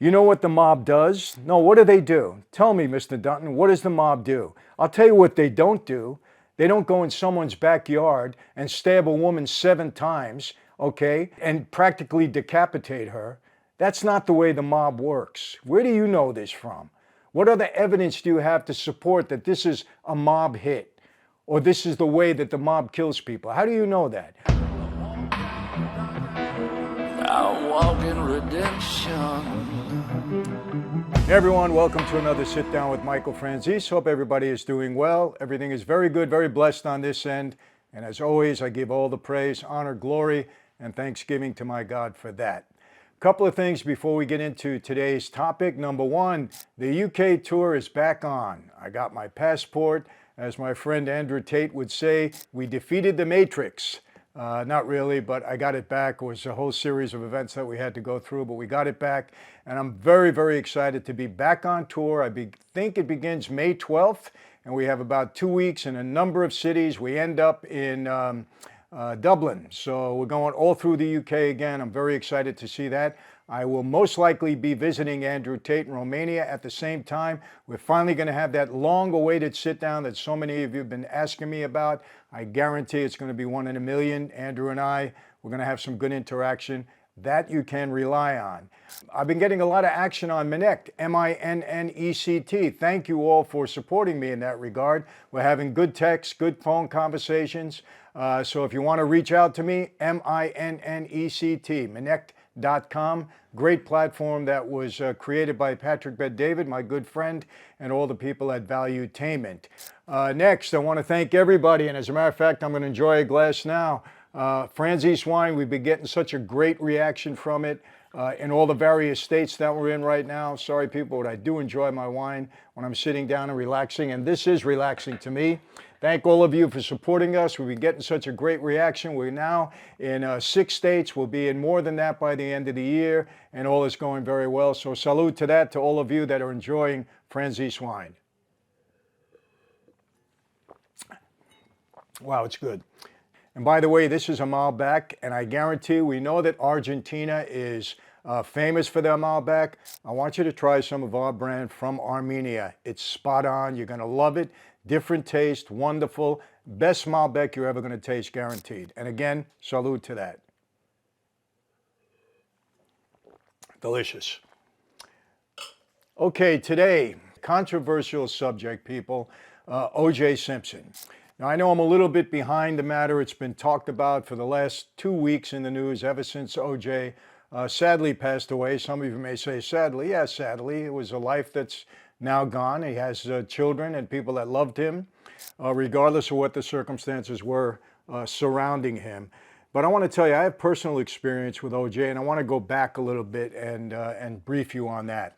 You know what the mob does? No, what do they do? Tell me, Mr. Dutton, what does the mob do? I'll tell you what they don't do. They don't go in someone's backyard and stab a woman 7 times, okay, and practically decapitate her. That's not the way the mob works. Where do you know this from? What other evidence do you have to support that this is a mob hit? Or this is the way that the mob kills people? How do you know that? I walk in redemption. Hey everyone, welcome to another Sit Down with Michael Franzese. Hope everybody is doing well. Everything is very good, very blessed on this end. And as always, I give all the praise, honor, glory, and thanksgiving to my God for that. A couple of things before we get into today's topic. Number one, the UK tour is back on. I got my passport. As my friend Andrew Tate would say, we defeated the Matrix. Not really, but I got it back. It was a whole series of events that we had to go through, but we got it back. And I'm very, very excited to be back on tour. I think it begins May 12th, and we have about 2 weeks in a number of cities. We end up in Dublin. So we're going all through the UK again. I'm very excited to see that. I will most likely be visiting Andrew Tate in Romania at the same time. We're finally going to have that long-awaited sit-down that so many of you have been asking me about. I guarantee it's going to be one in a million. Andrew and I, we're going to have some good interaction. That you can rely on. I've been getting a lot of action on Maniac, M-I-N-N-E-C-T. Thank you all for supporting me in that regard. We're having good texts, good phone conversations. So if you want to reach out to me, M-I-N-N-E-C-T, Maniac.com. Great platform that was created by Patrick Bet-David, my good friend, and all the people at Valuetainment. Next, I want to thank everybody, and as a matter of fact, I'm going to enjoy a glass now. Franzese wine, we've been getting such a great reaction from it in all the various states that we're in right now. Sorry people, but I do enjoy my wine when I'm sitting down and relaxing, and this is relaxing to me. Thank all of you for supporting us. We've been getting such a great reaction. We're now in 6 states. We'll be in more than that by the end of the year, and all is going very well. So salute to that, to all of you that are enjoying Franzese wine. Wow, it's good. And by the way, this is a Malbec, and I guarantee we know that Argentina is famous for their Malbec. I want you to try some of our brand from Armenia. It's spot on. You're going to love it. Different taste, wonderful. Best Malbec you're ever going to taste, guaranteed. And again, salute to that. Delicious. Okay, today, controversial subject, people, O.J. Simpson. Now, I know I'm a little bit behind the matter. It's been talked about for the last 2 weeks in the news ever since O.J. Sadly passed away. Some of you may say sadly. Yeah, sadly. It was a life that's now gone. He has children and people that loved him, regardless of what the circumstances were surrounding him. But I want to tell you, I have personal experience with O.J., and I want to go back a little bit and brief you on that.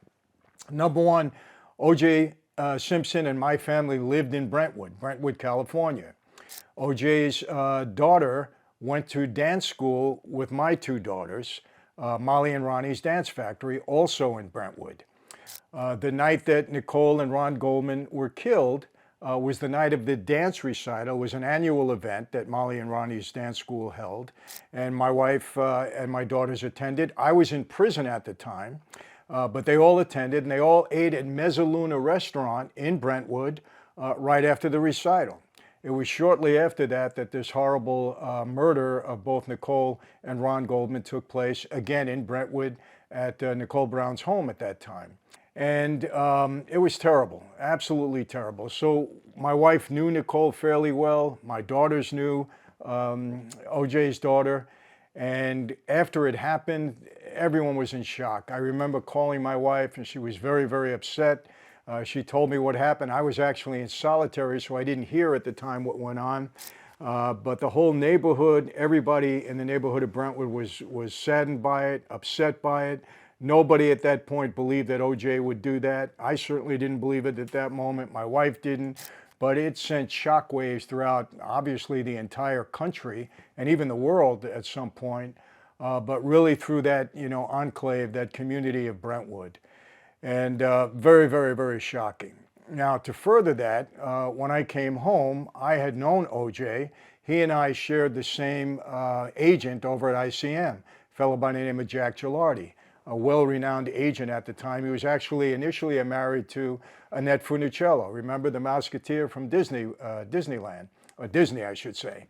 Number one, O.J. Simpson and my family lived in Brentwood, California. O.J.'s daughter went to dance school with my 2 daughters, Molly and Ronnie's Dance Factory, also in Brentwood. The night that Nicole and Ron Goldman were killed was the night of the dance recital. It was an annual event that Molly and Ronnie's dance school held, and my wife and my daughters attended. I was in prison at the time. But they all attended, and they all ate at Mezzaluna Restaurant in Brentwood right after the recital. It was shortly after that that this horrible murder of both Nicole and Ron Goldman took place, again in Brentwood at Nicole Brown's home at that time. And it was terrible, absolutely terrible. So my wife knew Nicole fairly well. My daughters knew O.J.'s daughter. And after it happened, everyone was in shock. I remember calling my wife, and she was very, very upset. She told me what happened. I was actually in solitary, so I didn't hear at the time what went on. But the whole neighborhood, everybody in the neighborhood of Brentwood was saddened by it, upset by it. Nobody at that point believed that O.J. would do that. I certainly didn't believe it at that moment. My wife didn't. But it sent shockwaves throughout, obviously, the entire country and even the world at some point, but really through that, enclave, that community of Brentwood. And very, very, very shocking. Now, to further that, when I came home, I had known O.J. He and I shared the same agent over at ICM, a fellow by the name of Jack Gilardi. a well-renowned agent at the time. He was actually initially married to Annette Funicello. Remember the Musketeer from Disneyland, or Disney, I should say.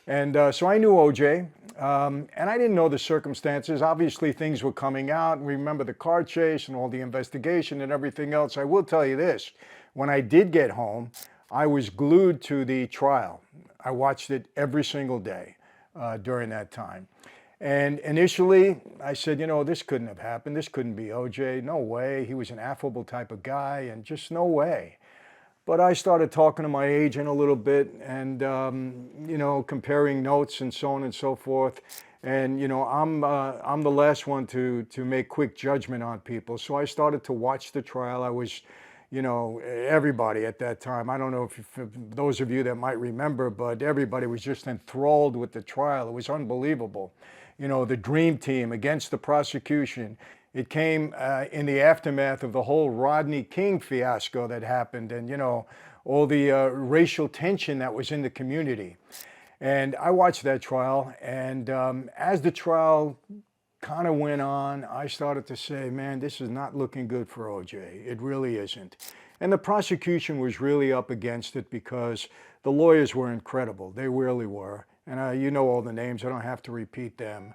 And so I knew OJ, and I didn't know the circumstances. Obviously, things were coming out. And remember the car chase and all the investigation and everything else. I will tell you this. When I did get home, I was glued to the trial. I watched it every single day during that time. And initially, I said, you know, this couldn't have happened. This couldn't be OJ. No way. He was an affable type of guy, and just no way. But I started talking to my agent a little bit and, you know, comparing notes and so on and so forth. And, you know, I'm the last one to make quick judgment on people. So I started to watch the trial. I was, you know, everybody at that time. I don't know if those of you that might remember, but everybody was just enthralled with the trial. It was unbelievable. You know, the dream team against the prosecution. It came in the aftermath of the whole Rodney King fiasco that happened, and, you know, all the racial tension that was in the community. And I watched that trial, and as the trial kind of went on, I started to say, man, this is not looking good for OJ. It really isn't. And the prosecution was really up against it because the lawyers were incredible. They really were. And you know all the names. I don't have to repeat them.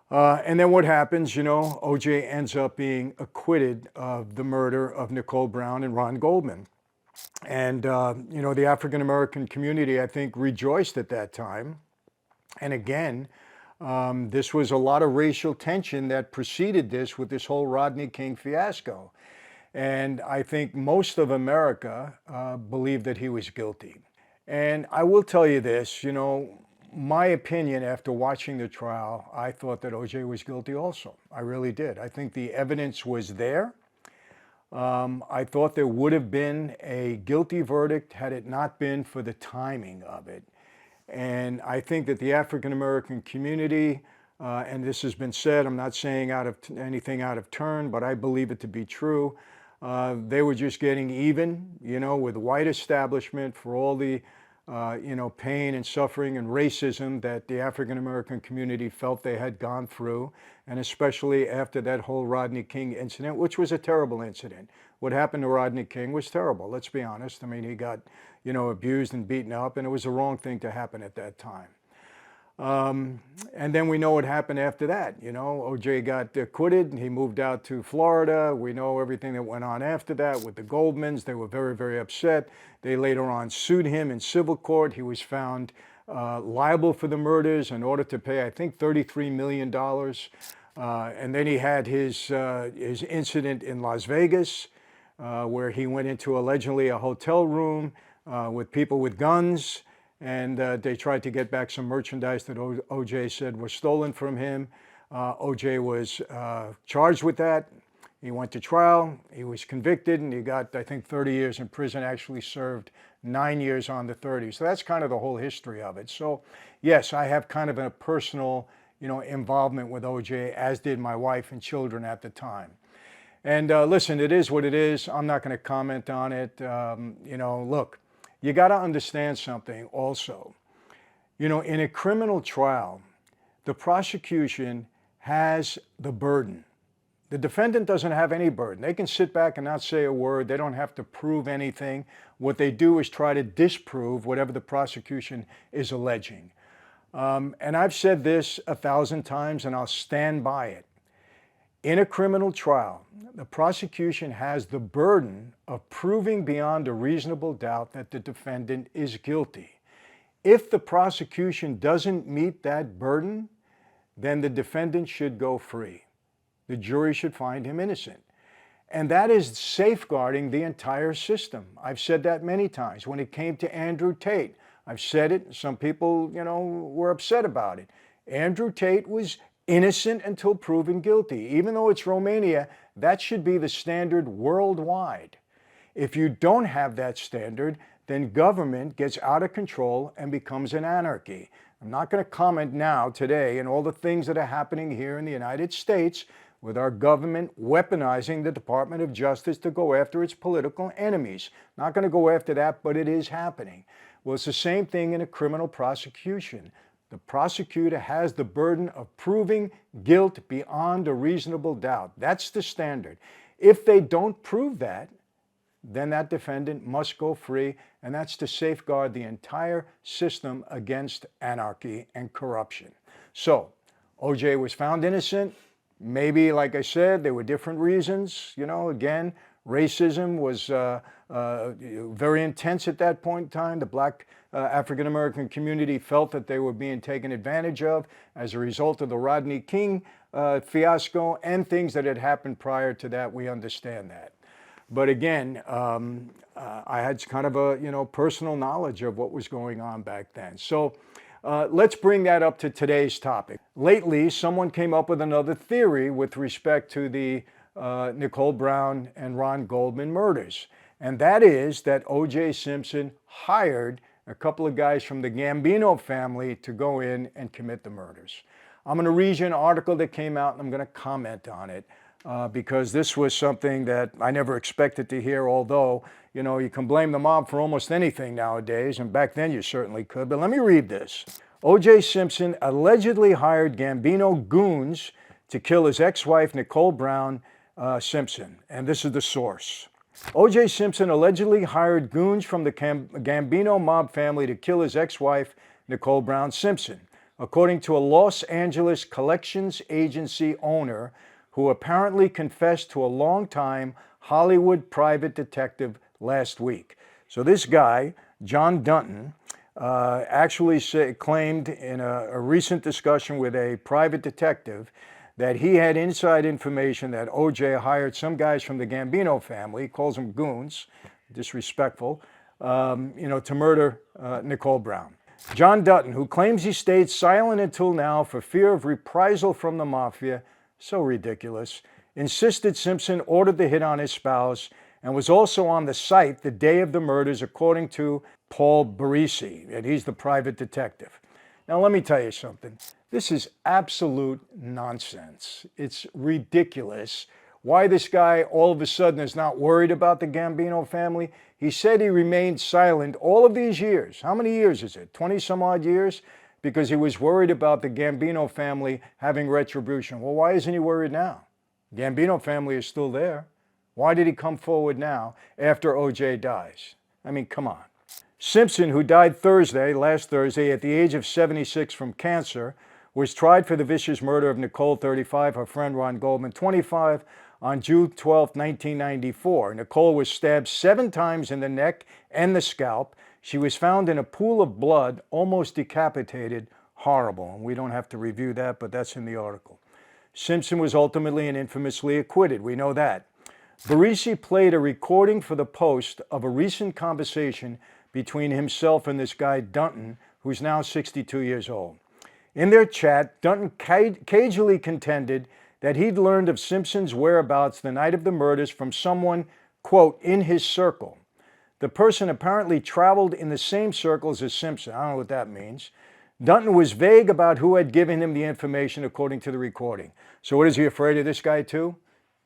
And then what happens, you know, OJ ends up being acquitted of the murder of Nicole Brown and Ron Goldman. And, you know, the African-American community, I think, rejoiced at that time. And again, this was a lot of racial tension that preceded this with this whole Rodney King fiasco. And I think most of America believed that he was guilty. And I will tell you this, you know, my opinion after watching the trial, I thought that OJ was guilty also. I really did. I think the evidence was there. I thought there would have been a guilty verdict had it not been for the timing of it. And I think that the African-American community, and this has been said, I'm not saying anything out of turn, but I believe it to be true. They were just getting even, you know, with the white establishment for all the you know, pain and suffering and racism that the African-American community felt they had gone through, and especially after that whole Rodney King incident, which was a terrible incident. What happened to Rodney King was terrible, let's be honest. I mean, he got, you know, abused and beaten up, and it was the wrong thing to happen at that time. And then we know what happened after that. You know, OJ got acquitted and he moved out to Florida. We know everything that went on after that with the Goldmans. They were very, very upset. They later on sued him in civil court. He was found liable for the murders in order to pay, I think, $33 million. And then he had his incident in Las Vegas, where he went into allegedly a hotel room with people with guns. And they tried to get back some merchandise that OJ said was stolen from him. OJ was charged with that. He went to trial. He was convicted, and he got, I think, 30 years in prison, actually served 9 years on the 30. So that's kind of the whole history of it. So, yes, I have kind of a personal, you know, involvement with OJ, as did my wife and children at the time. And listen, it is what it is. I'm not going to comment on it. You know, look. You got to understand something also. You know, in a criminal trial, the prosecution has the burden. The defendant doesn't have any burden. They can sit back and not say a word. They don't have to prove anything. What they do is try to disprove whatever the prosecution is alleging. And I've said this 1,000 times, and I'll stand by it. In a criminal trial, the prosecution has the burden of proving beyond a reasonable doubt that the defendant is guilty. If the prosecution doesn't meet that burden, then the defendant should go free. The jury should find him innocent. And that is safeguarding the entire system. I've said that many times. When it came to Andrew Tate, I've said it. Some people, you know, were upset about it. Andrew Tate was innocent until proven guilty. Even though it's Romania, that should be the standard worldwide. If you don't have that standard, then government gets out of control and becomes an anarchy. I'm not going to comment now today on all the things that are happening here in the United States with our government weaponizing the Department of Justice to go after its political enemies. Not going to go after that, but it is happening. Well, it's the same thing in a criminal prosecution. The prosecutor has the burden of proving guilt beyond a reasonable doubt. That's the standard. If they don't prove that, then that defendant must go free, and that's to safeguard the entire system against anarchy and corruption. So, OJ was found innocent. Maybe, like I said, there were different reasons. Again, racism was very intense at that point in time. The black African-American community felt that they were being taken advantage of as a result of the Rodney King fiasco and things that had happened prior to that. We understand that. But again, I had kind of a personal knowledge of what was going on back then. So let's bring that up to today's topic. Lately, someone came up with another theory with respect to the Nicole Brown and Ron Goldman murders. And that is that O.J. Simpson hired a couple of guys from the Gambino family to go in and commit the murders. I'm going to read you an article that came out, and I'm going to comment on it because this was something that I never expected to hear, although, you can blame the mob for almost anything nowadays, and back then you certainly could. But let me read this. O.J. Simpson allegedly hired Gambino goons to kill his ex-wife, Nicole Brown Simpson. And this is the source. O.J. Simpson allegedly hired goons from the Gambino mob family to kill his ex-wife, Nicole Brown Simpson, according to a Los Angeles collections agency owner who apparently confessed to a longtime Hollywood private detective last week. So this guy, John Dunton, actually claimed in a recent discussion with a private detective that he had inside information that OJ hired some guys from the Gambino family, he calls them goons, disrespectful, to murder Nicole Brown. John Dutton, who claims he stayed silent until now for fear of reprisal from the Mafia, so ridiculous, insisted Simpson ordered the hit on his spouse and was also on the site the day of the murders, according to Paul Barisi, and he's the private detective. Now, let me tell you something. This is absolute nonsense. It's ridiculous. Why this guy all of a sudden is not worried about the Gambino family? He said he remained silent all of these years. How many years is it? 20 some odd years? Because he was worried about the Gambino family having retribution. Well, why isn't he worried now? Gambino family is still there. Why did he come forward now after OJ dies? I mean, come on. Simpson, who died last Thursday, at the age of 76 from cancer, was tried for the vicious murder of Nicole, 35, her friend Ron Goldman, 25, on June 12, 1994. Nicole was stabbed 7 times in the neck and the scalp. She was found in a pool of blood, almost decapitated. Horrible. And we don't have to review that, but that's in the article. Simpson was ultimately and infamously acquitted. We know that. Barisi played a recording for the Post of a recent conversation between himself and this guy Dunton, who's now 62 years old. In their chat, Dunton cagily contended that he'd learned of Simpson's whereabouts the night of the murders from someone, quote, in his circle. The person apparently traveled in the same circles as Simpson. I don't know what that means. Dunton was vague about who had given him the information, according to the recording. So what, is he afraid of this guy too?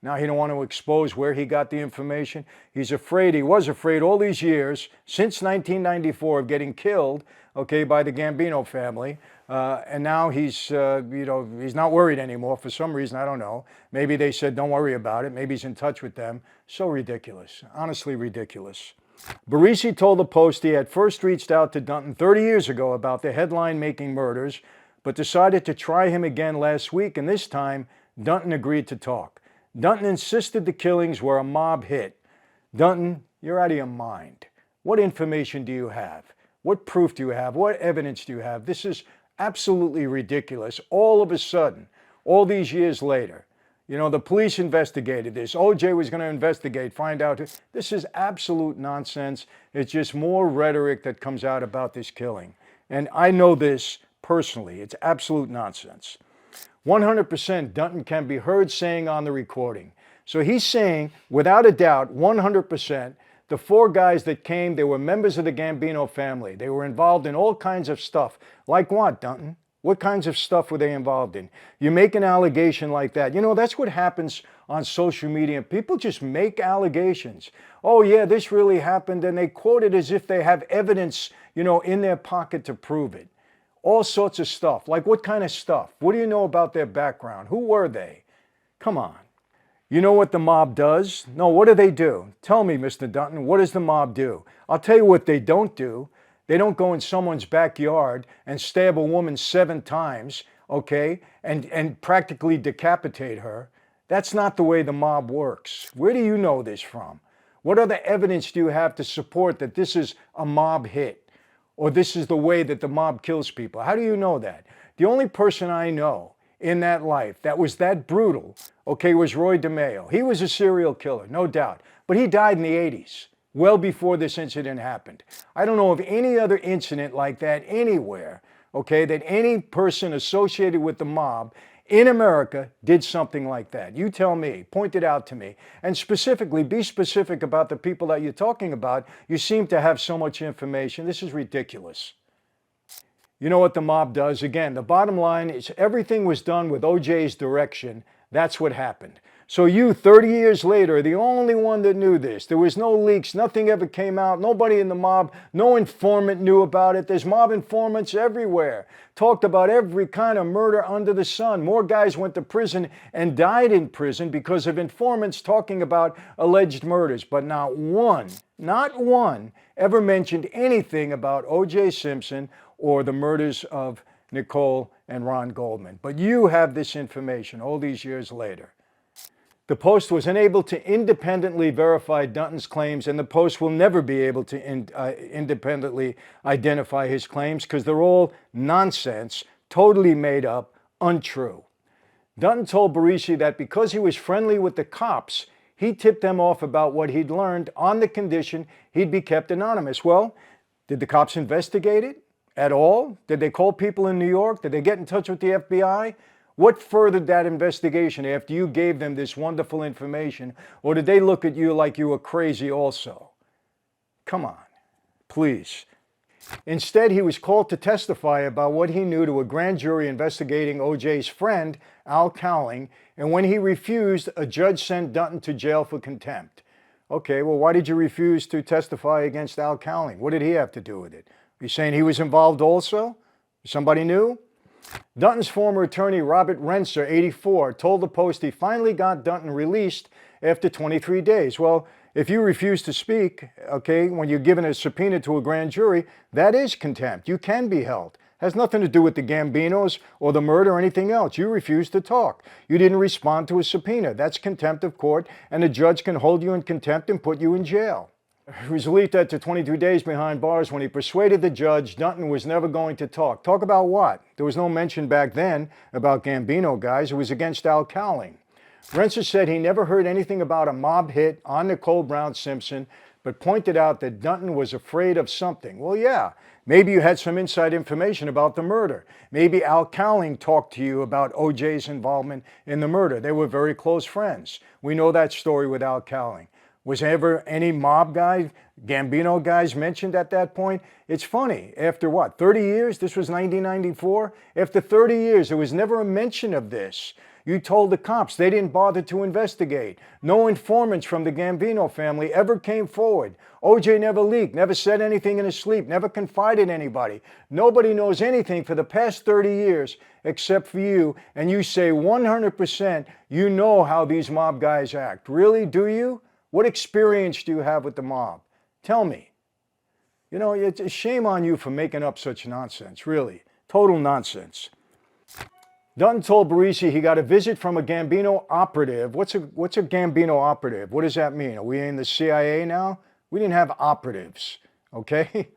Now he don't want to expose where he got the information. He was afraid all these years, since 1994, of getting killed, by the Gambino family. And now he's not worried anymore for some reason, I don't know. Maybe they said, don't worry about it. Maybe he's in touch with them. So ridiculous, honestly ridiculous. Barisi told the Post he had first reached out to Dunton 30 years ago about the headline-making murders, but decided to try him again last week, and this time, Dunton agreed to talk. Dunton insisted the killings were a mob hit. Dunton, you're out of your mind. What information do you have? What proof do you have? What evidence do you have? This is absolutely ridiculous. All of a sudden, all these years later, the police investigated this. OJ was going to investigate, find out. This is absolute nonsense. It's just more rhetoric that comes out about this killing. And I know this personally. It's absolute nonsense. 100% Dunton can be heard saying on the recording. So he's saying, without a doubt, 100%, the 4 guys that came, they were members of the Gambino family. They were involved in all kinds of stuff. Like what, Dunton? What kinds of stuff were they involved in? You make an allegation like that. That's what happens on social media. People just make allegations. Oh, yeah, this really happened. And they quote it as if they have evidence, in their pocket to prove it. All sorts of stuff. Like what kind of stuff? What do you know about their background? Who were they? Come on. You know what the mob does? No, what do they do? Tell me, Mr. Dutton, what does the mob do? I'll tell you what they don't do. They don't go in someone's backyard and stab a woman 7 times, okay, and practically decapitate her. That's not the way the mob works. Where do you know this from? What other evidence do you have to support that this is a mob hit? Or this is the way that the mob kills people? How do you know that? The only person I know in that life that was that brutal, okay, was Roy DeMeo. He was a serial killer, no doubt. But he died in the 80s, well before this incident happened. I don't know of any other incident like that anywhere, okay, that any person associated with the mob in America did something like that. You tell me, point it out to me. And specifically, be specific about the people that you're talking about. You seem to have so much information. This is ridiculous. You know what the mob does? Again, the bottom line is everything was done with OJ's direction. That's what happened. So you, 30 years later, are the only one that knew this. There was no leaks. Nothing ever came out. Nobody in the mob, no informant knew about it. There's mob informants everywhere. Talked about every kind of murder under the sun. More guys went to prison and died in prison because of informants talking about alleged murders. But not one ever mentioned anything about O.J. Simpson or the murders of Nicole and Ron Goldman. But you have this information all these years later. The Post was unable to independently verify Dutton's claims, and the Post will never be able to independently identify his claims because they're all nonsense, totally made up, untrue. Dutton told Barisi that because he was friendly with the cops, he tipped them off about what he'd learned on the condition he'd be kept anonymous. Well, did the cops investigate it at all? Did they call people in New York? Did they get in touch with the FBI? What furthered that investigation after you gave them this wonderful information? Or did they look at you like you were crazy also? Come on, please. Instead, he was called to testify about what he knew to a grand jury investigating OJ's friend, Al Cowling, and when he refused, a judge sent Dutton to jail for contempt. Okay, well, why did you refuse to testify against Al Cowling? What did he have to do with it? Are you saying he was involved also? Somebody knew? Dutton's former attorney, Robert Renser, 84, told the Post he finally got Dutton released after 23 days. Well, if you refuse to speak, okay, when you're given a subpoena to a grand jury, that is contempt. You can be held. Has nothing to do with the Gambinos or the murder or anything else. You refused to talk. You didn't respond to a subpoena. That's contempt of court, and a judge can hold you in contempt and put you in jail. He was released after 22 days behind bars when he persuaded the judge Dutton was never going to talk. Talk about what? There was no mention back then about Gambino guys. It was against Al Cowling. Renser said he never heard anything about a mob hit on Nicole Brown Simpson, but pointed out that Dutton was afraid of something. Well, yeah, maybe you had some inside information about the murder. Maybe Al Cowling talked to you about OJ's involvement in the murder. They were very close friends. We know that story with Al Cowling. Was ever any mob guy, Gambino guys mentioned at that point? It's funny, after what, 30 years? This was 1994? After 30 years, there was never a mention of this. You told the cops they didn't bother to investigate. No informants from the Gambino family ever came forward. OJ never leaked, never said anything in his sleep, never confided anybody. Nobody knows anything for the past 30 years except for you, and you say 100% you know how these mob guys act. Really, do you? What experience do you have with the mob? Tell me. You know, it's a shame on you for making up such nonsense, really. Total nonsense. Dutton told Barisi he got a visit from a Gambino operative. What's a Gambino operative? What does that mean? Are we in the CIA now? We didn't have operatives, okay?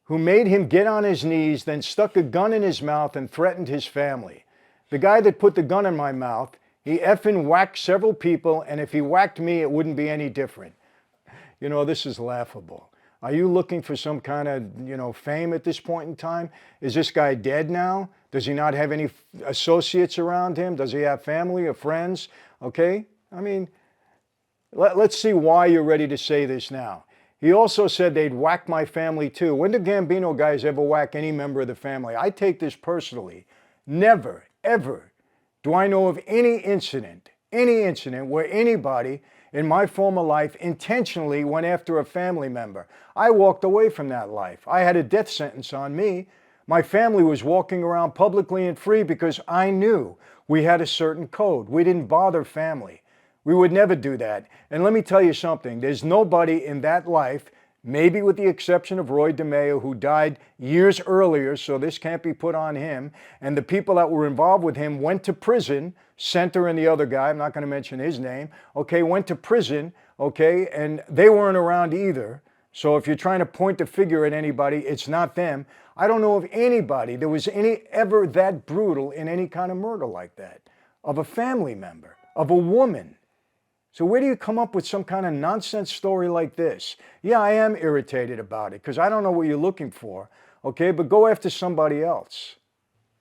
Who made him get on his knees, then stuck a gun in his mouth and threatened his family. The guy that put the gun in my mouth, he effing whacked several people, and if he whacked me, it wouldn't be any different. You know, this is laughable. Are you looking for some kind of, fame at this point in time? Is this guy dead now? Does he not have any associates around him? Does he have family or friends? Okay? I mean, let's see why you're ready to say this now. He also said they'd whack my family too. When did Gambino guys ever whack any member of the family? I take this personally. Never, ever do I know of any incident where anybody in my former life intentionally went after a family member. I walked away from that life. I had a death sentence on me, My family was walking around publicly and free because I knew we had a certain code. We didn't bother family. We would never do that. And let me tell you something, there's nobody in that life, maybe with the exception of Roy DeMeo, who died years earlier, so this can't be put on him, and the people that were involved with him went to prison. Center and the other guy, I'm not going to mention his name, okay, went to prison, okay, and they weren't around either. So if you're trying to point the finger at anybody, it's not them. I don't know of anybody that was ever that brutal in any kind of murder like that, of a family member, of a woman. So where do you come up with some kind of nonsense story like this? Yeah, I am irritated about it because I don't know what you're looking for, okay, but go after somebody else.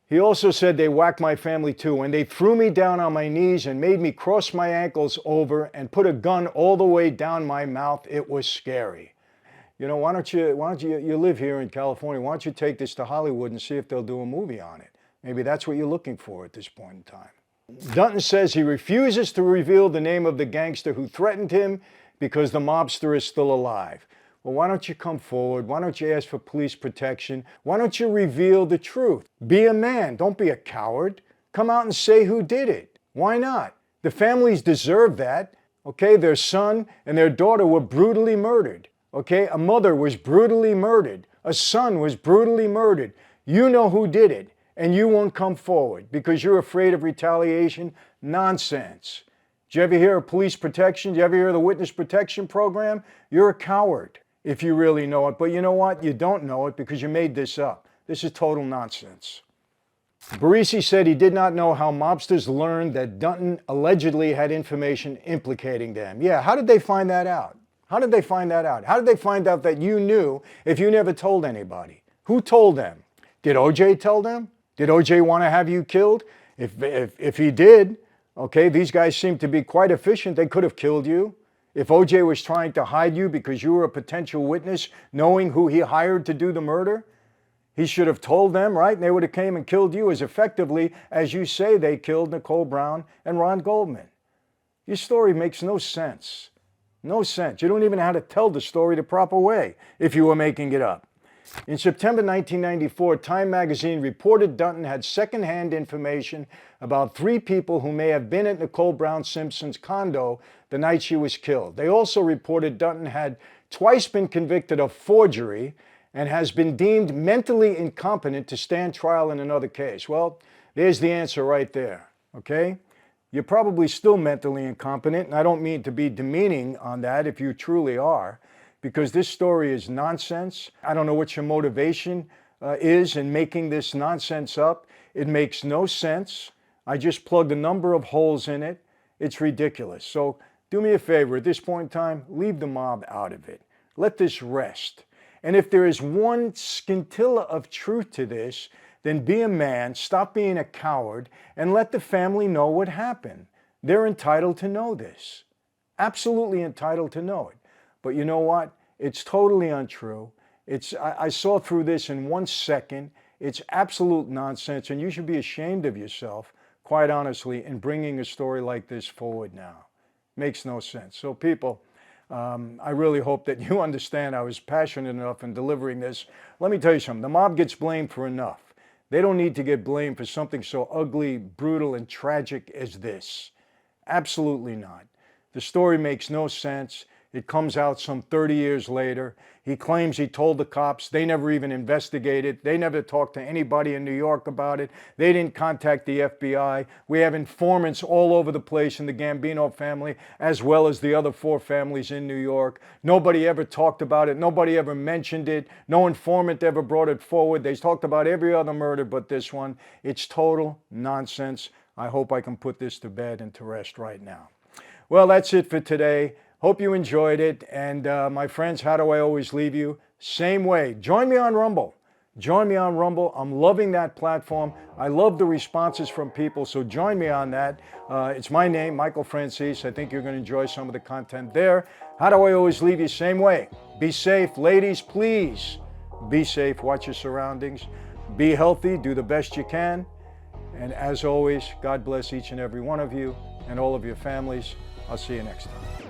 He also said they whacked my family too, and they threw me down on my knees and made me cross my ankles over and put a gun all the way down my mouth. It was scary. You know, why don't you live here in California, why don't you take this to Hollywood and see if they'll do a movie on it? Maybe that's what you're looking for at this point in time. Dutton says he refuses to reveal the name of the gangster who threatened him because the mobster is still alive. Well, why don't you come forward? Why don't you ask for police protection? Why don't you reveal the truth? Be a man. Don't be a coward. Come out and say who did it. Why not? The families deserve that. Okay, their son and their daughter were brutally murdered. Okay, a mother was brutally murdered. A son was brutally murdered. You know who did it, and you won't come forward because you're afraid of retaliation. Nonsense. Did you ever hear of police protection? Did you ever hear of the witness protection program? You're a coward if you really know it. But you know what? You don't know it because you made this up. This is total nonsense. Barisi said he did not know how mobsters learned that Dutton allegedly had information implicating them. Yeah, how did they find that out? How did they find that out? How did they find out that you knew if you never told anybody? Who told them? Did OJ tell them? Did OJ want to have you killed? If he did, okay, these guys seem to be quite efficient. They could have killed you. If OJ was trying to hide you because you were a potential witness, knowing who he hired to do the murder, he should have told them, right? And they would have came and killed you as effectively as you say they killed Nicole Brown and Ron Goldman. Your story makes no sense. No sense. You don't even know how to tell the story the proper way if you were making it up. In September 1994, Time magazine reported Dutton had secondhand information about 3 people who may have been at Nicole Brown Simpson's condo the night she was killed. They also reported Dutton had twice been convicted of forgery and has been deemed mentally incompetent to stand trial in another case. Well, there's the answer right there, okay? You're probably still mentally incompetent, and I don't mean to be demeaning on that if you truly are, because this story is nonsense. I don't know what your motivation is in making this nonsense up. It makes no sense. I just plugged a number of holes in it. It's ridiculous. So do me a favor, at this point in time, leave the mob out of it. Let this rest. And if there is one scintilla of truth to this, then be a man, stop being a coward, and let the family know what happened. They're entitled to know this. Absolutely entitled to know it. But you know what? It's totally untrue. I saw through this in 1 second. It's absolute nonsense, and you should be ashamed of yourself, quite honestly, in bringing a story like this forward now. Makes no sense. So people, I really hope that you understand I was passionate enough in delivering this. Let me tell you something. The mob gets blamed for enough. They don't need to get blamed for something so ugly, brutal, and tragic as this. Absolutely not. The story makes no sense. It comes out some 30 years later. He claims he told the cops. They never even investigated. They never talked to anybody in New York about it. They didn't contact the FBI. We have informants all over the place in the Gambino family, as well as the other 4 families in New York. Nobody ever talked about it. Nobody ever mentioned it. No informant ever brought it forward. They talked about every other murder but this one. It's total nonsense. I hope I can put this to bed and to rest right now. Well, that's it for today. Hope you enjoyed it. And my friends, how do I always leave you? Same way. Join me on Rumble. Join me on Rumble. I'm loving that platform. I love the responses from people, so join me on that. It's my name, Michael Franzese. I think you're going to enjoy some of the content there. How do I always leave you? Same way. Be safe. Ladies, please be safe. Watch your surroundings. Be healthy. Do the best you can. And as always, God bless each and every one of you and all of your families. I'll see you next time.